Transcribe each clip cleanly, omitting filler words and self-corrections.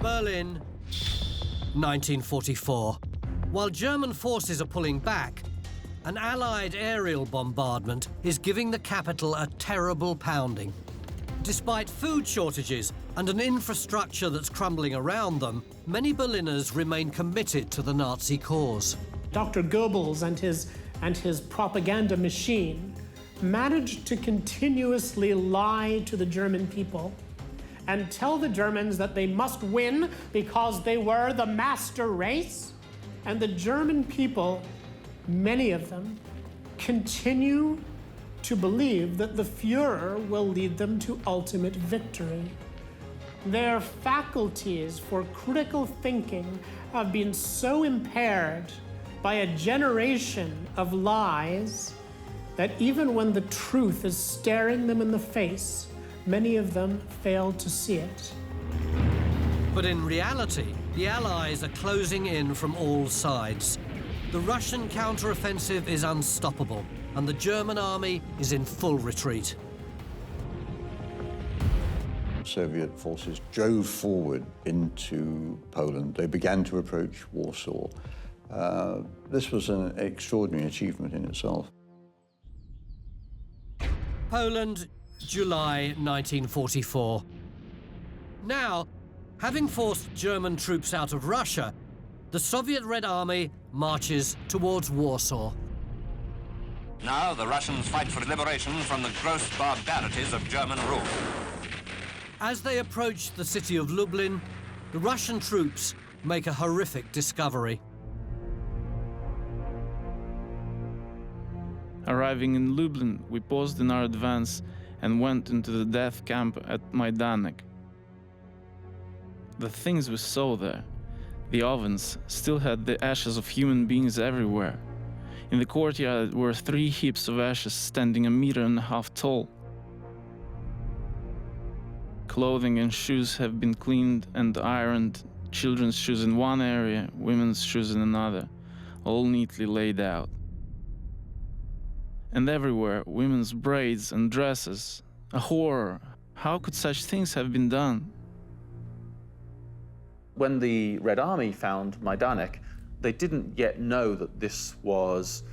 Berlin, 1944. While German forces are pulling back, an Allied aerial bombardment is giving the capital a terrible pounding. Despite food shortages and an infrastructure that's crumbling around them, many Berliners remain committed to the Nazi cause. Dr. Goebbels and his propaganda machine managed to continuously lie to the German people and tell the Germans that they must win because they were the master race. And the German people, many of them, continue to believe that the Führer will lead them to ultimate victory. Their faculties for critical thinking have been so impaired by a generation of lies that even when the truth is staring them in the face, many of them fail to see it. But in reality, the Allies are closing in from all sides. The Russian counteroffensive is unstoppable, and the German army is in full retreat. Soviet forces drove forward into Poland. They began to approach Warsaw. This was an extraordinary achievement in itself. Poland, July 1944. Now, having forced German troops out of Russia, the Soviet Red Army marches towards Warsaw. Now the Russians fight for liberation from the gross barbarities of German rule. As they approach the city of Lublin, the Russian troops make a horrific discovery. Arriving in Lublin, we paused in our advance and went into the death camp at Majdanek. The things we saw there, the ovens, still had the ashes of human beings everywhere. In the courtyard were 3 heaps of ashes standing 1.5 meters tall. Clothing and shoes have been cleaned and ironed, children's shoes in one area, women's shoes in another, all neatly laid out. And everywhere, women's braids and dresses. A horror. How could such things have been done? When the Red Army found Majdanek, they didn't yet know that this was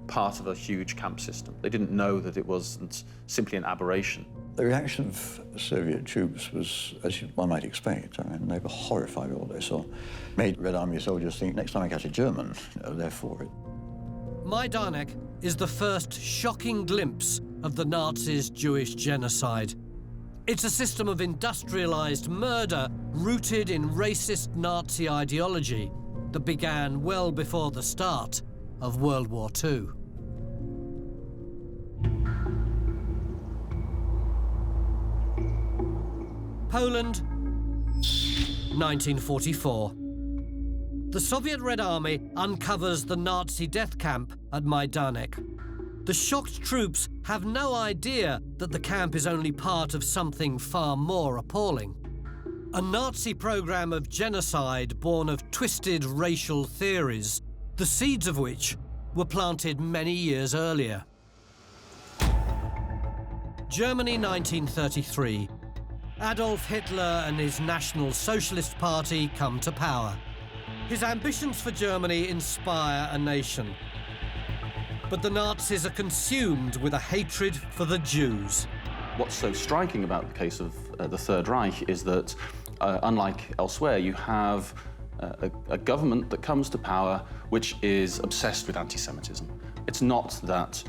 part of a huge camp system. They didn't know that it wasn't simply an aberration. The reaction of Soviet troops was, as one might expect, I mean, they were horrified by what they saw. Made Red Army soldiers think, next time I catch a German, they're for it. Majdanek is the first shocking glimpse of the Nazis' Jewish genocide. It's a system of industrialized murder rooted in racist Nazi ideology that began well before the start of World War II. Poland, 1944. The Soviet Red Army uncovers the Nazi death camp at Majdanek. The shocked troops have no idea that the camp is only part of something far more appalling. A Nazi program of genocide born of twisted racial theories, the seeds of which were planted many years earlier. Germany, 1933. Adolf Hitler and his National Socialist Party come to power. His ambitions for Germany inspire a nation. But the Nazis are consumed with a hatred for the Jews. What's so striking about the case of the Third Reich is that, unlike elsewhere, you have a government that comes to power which is obsessed with anti-Semitism. It's not that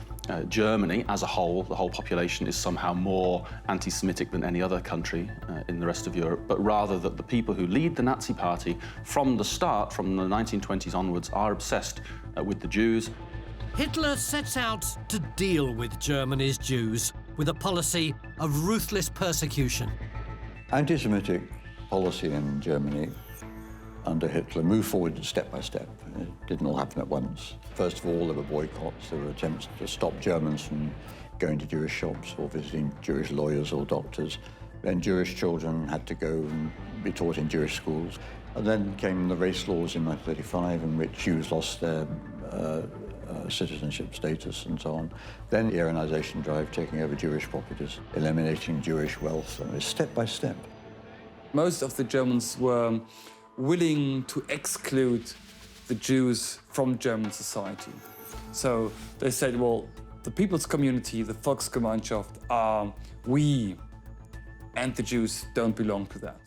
Germany as a whole, the whole population, is somehow more anti-Semitic than any other country in the rest of Europe, but rather that the people who lead the Nazi Party from the start, from the 1920s onwards, are obsessed with the Jews. Hitler sets out to deal with Germany's Jews with a policy of ruthless persecution. Anti-Semitic policy in Germany under Hitler moved forward step by step. It didn't all happen at once. First of all, there were boycotts. There were attempts to stop Germans from going to Jewish shops or visiting Jewish lawyers or doctors. Then Jewish children had to go and be taught in Jewish schools. And then came the race laws in 1935, in which Jews lost their citizenship status and so on. Then the Aryanization drive, taking over Jewish properties, eliminating Jewish wealth, and it's step by step. Most of the Germans were willing to exclude the Jews from German society. So they said, well, the people's community, the Volksgemeinschaft, are we, and the Jews don't belong to that.